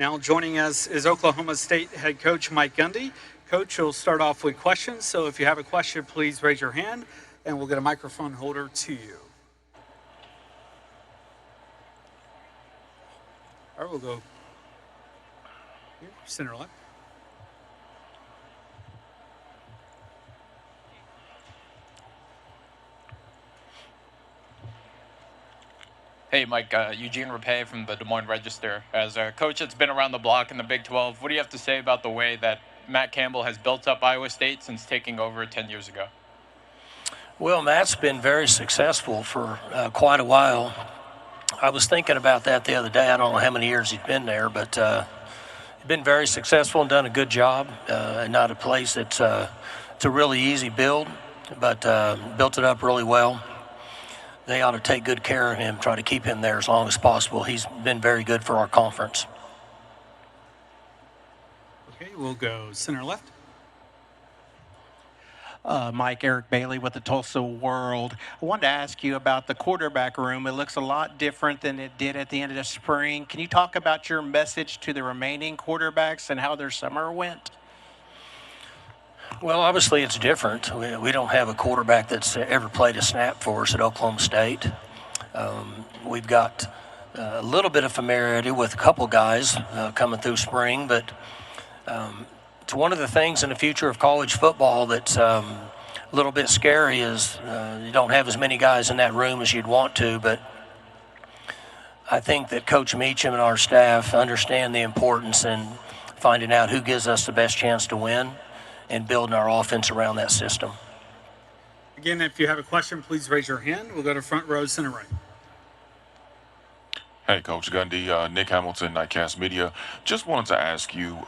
Now joining us is Oklahoma State head coach Mike Gundy. Coach, will start off with questions. So if you have a question, please raise your hand and we'll get a microphone holder to you. All right, we'll go here, center left. Hey, Mike, Eugene Rapay from the Des Moines Register. As a coach that's been around the block in the Big 12, what do you have to say about the way that Matt Campbell has built up Iowa State since taking over 10 years ago? Well, Matt's been very successful for quite a while. I was thinking about that the other day. I don't know how many years he's been there, but he's been very successful and done a good job. And not a place that's it's a really easy build, but built it up really well. They ought to take good care of him, try to keep him there as long as possible. He's been very good for our conference. Okay, we'll go center left. Mike, Eric Bailey with the Tulsa World. I wanted to ask you about the quarterback room. It looks a lot different than it did at the end of the spring. Can you talk about your message to the remaining quarterbacks and how their summer went? Well, obviously it's different. We don't have a quarterback that's ever played a snap for us at Oklahoma State. We've got a little bit of familiarity with a couple guys coming through spring, but it's one of the things in the future of college football that's a little bit scary is you don't have as many guys in that room as you'd want to, but I think that Coach Meacham and our staff understand the importance in finding out who gives us the best chance to win and building our offense around that system. Again, if you have a question, please raise your hand. We'll go to front row, center right. Hey, Coach Gundy, Nick Hamilton, Nightcast Media. Just wanted to ask you,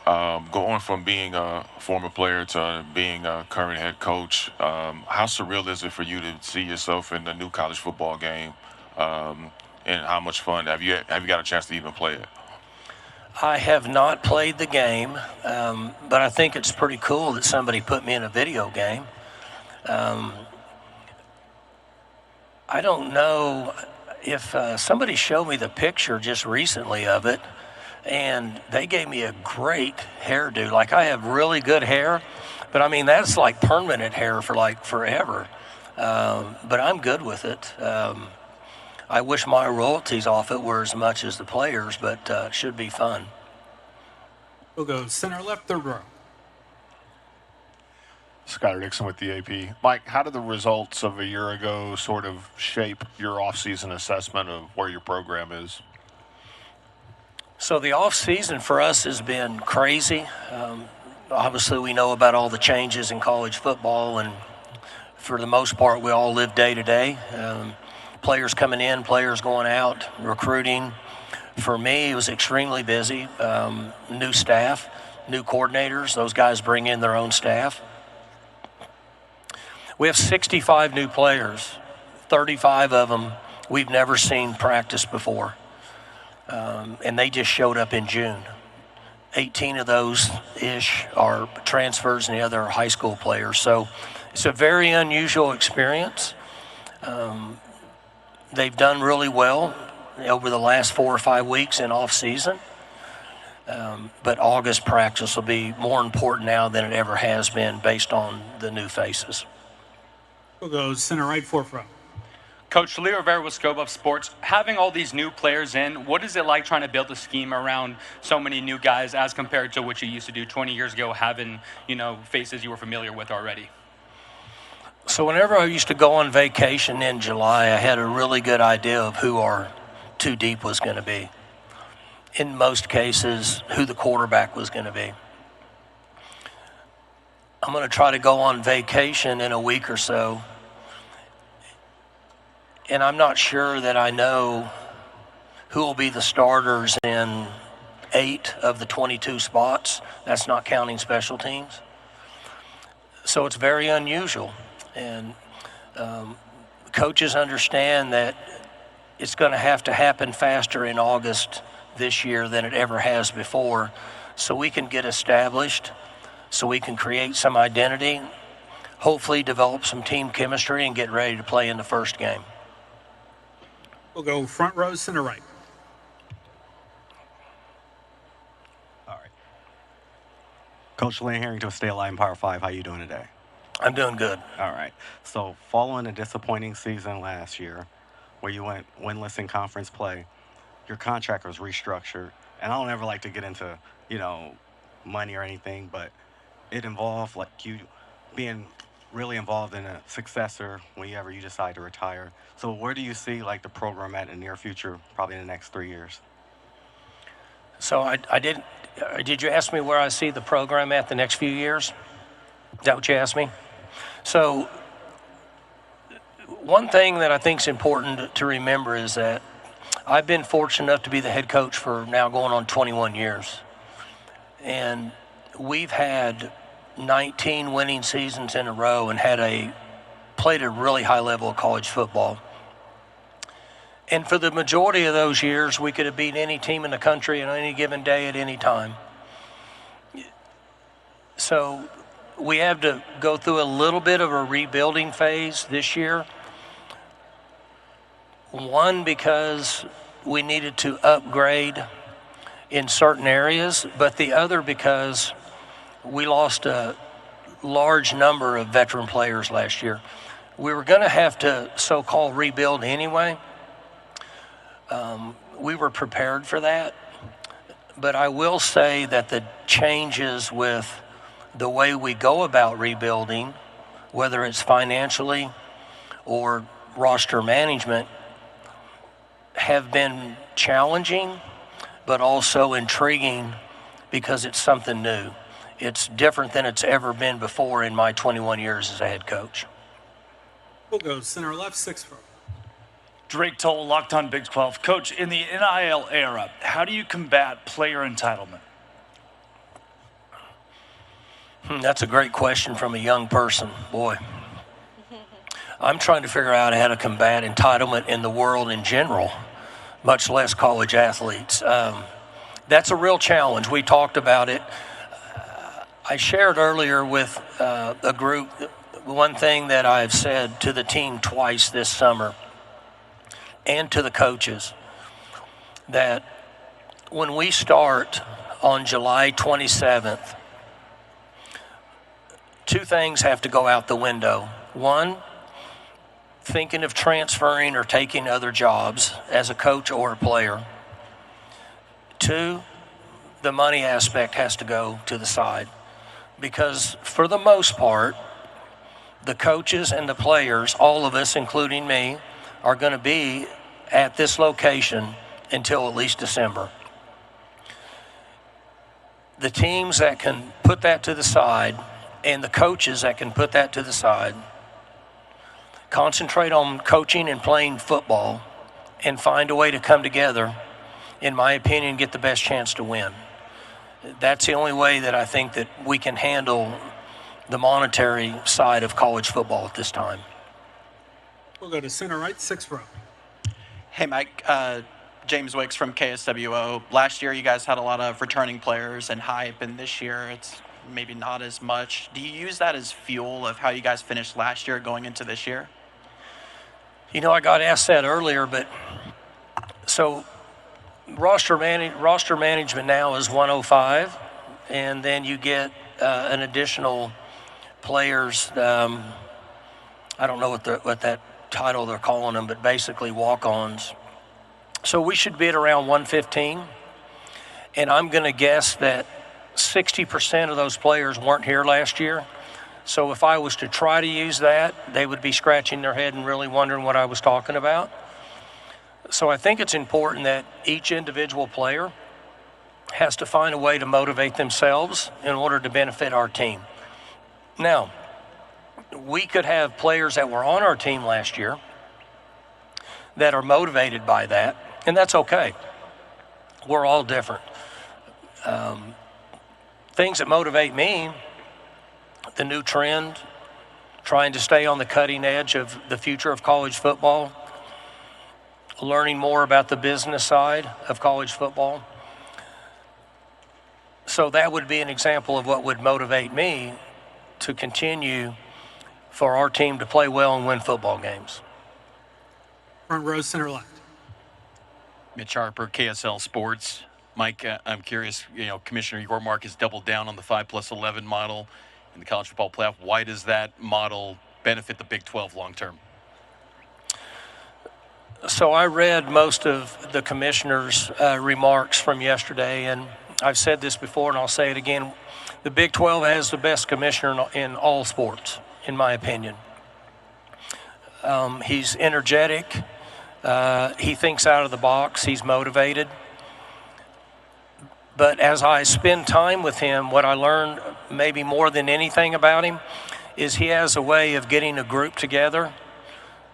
going from being a former player to being a current head coach, how surreal is it for you to see yourself in the new college football game, and how much fun have you got a chance to even play it? I have not played the game, but I think it's pretty cool that somebody put me in a video game. I don't know if somebody showed me the picture just recently of it, and they gave me a great hairdo. Like, I have really good hair, but I mean, that's like permanent hair for like forever. But I'm good with it. I wish my royalties off it were as much as the players, but it should be fun. We'll go center left, third row. Skyler Dixon with the AP. Mike, how did the results of a year ago sort of shape your offseason assessment of where your program is? So the off-season for us has been crazy. Obviously, we know about all the changes in college football, and for the most part, we all live day to day. Players coming in, players going out, recruiting. For me, it was extremely busy. New staff, new coordinators. Those guys bring in their own staff. We have 65 new players. 35 of them we've never seen practice before. And they just showed up in June. 18 of those-ish are transfers and the other are high school players. So it's a very unusual experience. They've done really well over the last 4 or 5 weeks in off season. But August practice will be more important now than it ever has been based on the new faces. We'll go center right, fourth row. Coach Leo Rivera with Scope Up Sports. Having all these new players in, what is it like trying to build a scheme around so many new guys as compared to what you used to do 20 years ago, having, faces you were familiar with already? So whenever I used to go on vacation in July, I had a really good idea of who our two deep was going to be. In most cases, who the quarterback was going to be. I'm going to try to go on vacation in a week or so, and I'm not sure that I know who will be the starters in 8 of the 22 spots. That's not counting special teams. So it's very unusual. And coaches understand that it's going to happen faster in August this year than it ever has before, so we can get established, so we can create some identity, hopefully develop some team chemistry, and get ready to play in the first game. We'll go front row, center right. All right. Coach Lynn Harrington, Stay Alive in Power 5. How you doing today? I'm doing good. All right. So following a disappointing season last year where you went winless in conference play, your contract was restructured. And I don't ever like to get into, money or anything, but it involved like you being really involved in a successor whenever you decide to retire. So where do you see like the program at in the near future, probably in the next 3 years? So did you ask me where I see the program at the next few years? Is that what you asked me? So one thing that I think is important to remember is that I've been fortunate enough to be the head coach for now going on 21 years. And we've had 19 winning seasons in a row and played a really high level of college football. And for the majority of those years, we could have beat any team in the country on any given day at any time. So we have to go through a little bit of a rebuilding phase this year. One, because we needed to upgrade in certain areas, but the other because we lost a large number of veteran players last year. We were going to have to so-called rebuild anyway. We were prepared for that, but I will say that the changes with the way we go about rebuilding, whether it's financially or roster management, have been challenging, but also intriguing because it's something new. It's different than it's ever been before in my 21 years as a head coach. We'll go center left, 6th row. Drake Toll, Locked On Big 12. Coach, in the NIL era, how do you combat player entitlement? That's a great question from a young person. Boy, I'm trying to figure out how to combat entitlement in the world in general, much less college athletes. That's a real challenge. We talked about it. I shared earlier with a group one thing that I've said to the team twice this summer and to the coaches, that when we start on July 27th, two things have to go out the window. One, thinking of transferring or taking other jobs as a coach or a player. Two, the money aspect has to go to the side. Because for the most part, the coaches and the players, all of us, including me, are going to be at this location until at least December. The teams that can put that to the side and the coaches that can put that to the side concentrate on coaching and playing football and find a way to come together, in my opinion, get the best chance to win. That's the only way that I think that we can handle the monetary side of college football at this time. We'll go to center right, 6th row. Hey, Mike. James Wicks from KSWO. Last year, you guys had a lot of returning players and hype, and this year it's maybe not as much. Do you use that as fuel of how you guys finished last year going into this year? I got asked that earlier, but so roster management now is 105, and then you get an additional players. I don't know what that title they're calling them, but basically walk-ons. So we should be at around 115, and I'm going to guess that 60% of those players weren't here last year. So if I was to try to use that, they would be scratching their head and really wondering what I was talking about. So I think it's important that each individual player has to find a way to motivate themselves in order to benefit our team. Now, we could have players that were on our team last year that are motivated by that, and that's okay. We're all different. Things that motivate me, the new trend, trying to stay on the cutting edge of the future of college football, learning more about the business side of college football. So that would be an example of what would motivate me to continue for our team to play well and win football games. Front row, center left. Mitch Harper, KSL Sports. Mike, I'm curious, Commissioner Yormark has doubled down on the 5+11 model in the college football playoff. Why does that model benefit the Big 12 long term? So I read most of the commissioner's remarks from yesterday, and I've said this before and I'll say it again. The Big 12 has the best commissioner in all sports, in my opinion. He's energetic. He thinks out of the box. He's motivated. But as I spend time with him, what I learned maybe more than anything about him is he has a way of getting a group together,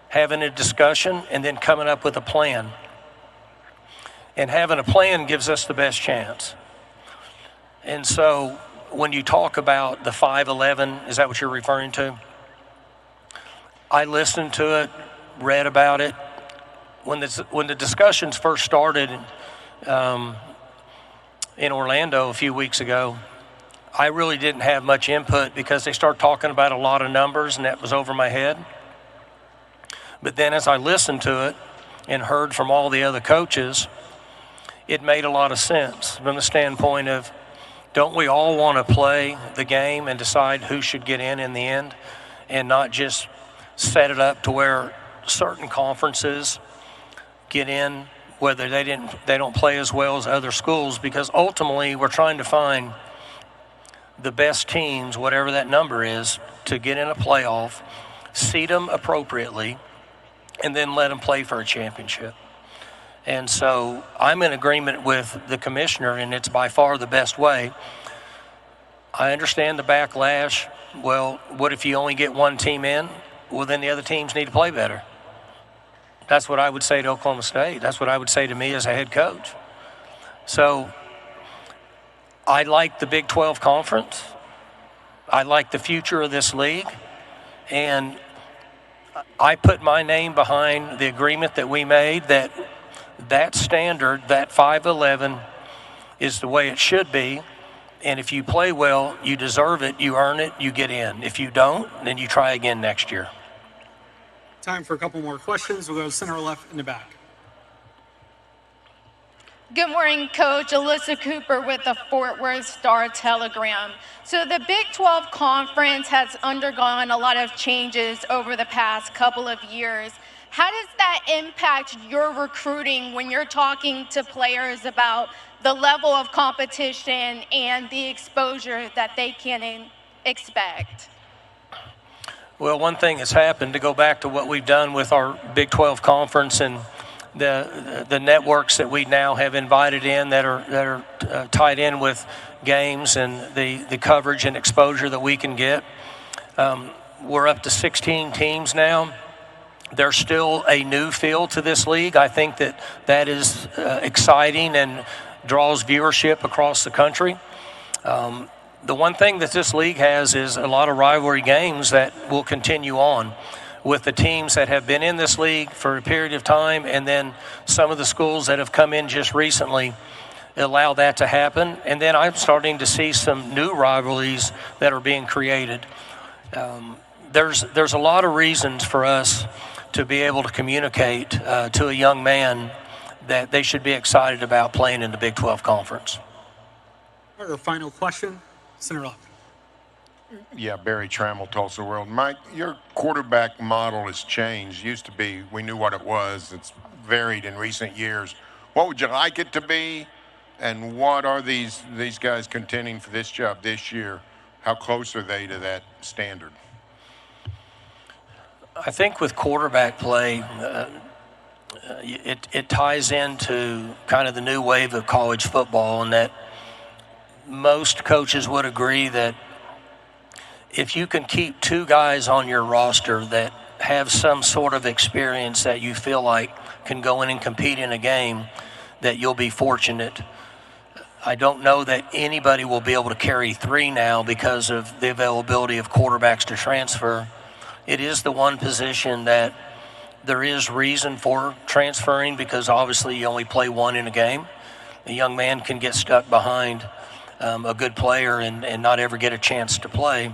having a discussion, and then coming up with a plan. And having a plan gives us the best chance. And so when you talk about the 5-11, is that what you're referring to? I listened to it, read about it. When the discussions first started in Orlando a few weeks ago, I really didn't have much input because they started talking about a lot of numbers and that was over my head. But then as I listened to it and heard from all the other coaches, it made a lot of sense from the standpoint of, don't we all want to play the game and decide who should get in the end, and not just set it up to where certain conferences get in, whether they don't play as well as other schools, because ultimately we're trying to find the best teams, whatever that number is, to get in a playoff, seed them appropriately, and then let them play for a championship. And so I'm in agreement with the commissioner, and it's by far the best way. I understand the backlash. Well, what if you only get one team in? Well, then the other teams need to play better. That's what I would say to Oklahoma State. That's what I would say to me as a head coach. So I like the Big 12 Conference. I like the future of this league. And I put my name behind the agreement that we made, that standard, that 5-11 is the way it should be. And if you play well, you deserve it, you earn it, you get in. If you don't, then you try again next year. Time for a couple more questions. We'll go center left in the back. Good morning, Coach. Alyssa Cooper with the Fort Worth Star-Telegram. So the Big 12 Conference has undergone a lot of changes over the past couple of years. How does that impact your recruiting when you're talking to players about the level of competition and the exposure that they can expect? Well, one thing that's happened, to go back to what we've done with our Big 12 Conference and the networks that we now have invited in that are tied in with games and the coverage and exposure that we can get. We're up to 16 teams now. There's still a new feel to this league. I think that is exciting and draws viewership across the country. The one thing that this league has is a lot of rivalry games that will continue on with the teams that have been in this league for a period of time, and then some of the schools that have come in just recently allow that to happen. And then I'm starting to see some new rivalries that are being created. There's a lot of reasons for us to be able to communicate to a young man that they should be excited about playing in the Big 12 Conference. Our final question, center left. Yeah, Barry Trammell, Tulsa World. Mike, your quarterback model has changed. Used to be, we knew what it was. It's varied in recent years. What would you like it to be? And what are these guys contending for this job this year? How close are they to that standard? I think with quarterback play, it ties into kind of the new wave of college football, and that most coaches would agree that if you can keep two guys on your roster that have some sort of experience that you feel like can go in and compete in a game, that you'll be fortunate. I don't know that anybody will be able to carry three now because of the availability of quarterbacks to transfer. It is the one position that there is reason for transferring because obviously you only play one in a game. A young man can get stuck behind a good player and not ever get a chance to play.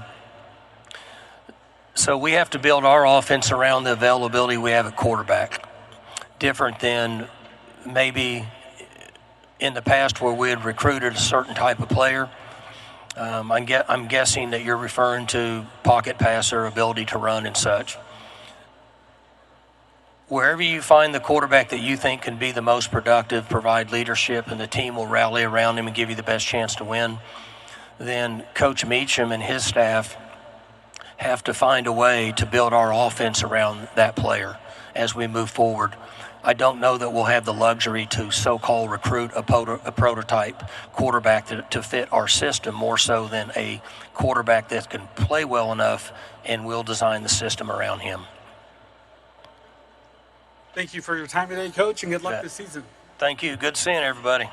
So we have to build our offense around the availability we have at quarterback. Different than maybe in the past where we had recruited a certain type of player. I'm guessing that you're referring to pocket passer, ability to run and such. Wherever you find the quarterback that you think can be the most productive, provide leadership, and the team will rally around him and give you the best chance to win, then Coach Meacham and his staff have to find a way to build our offense around that player as we move forward. I don't know that we'll have the luxury to so-called recruit a prototype quarterback to fit our system more so than a quarterback that can play well enough, and we'll design the system around him. Thank you for your time today, Coach, and good luck this season. Thank you. Good seeing everybody.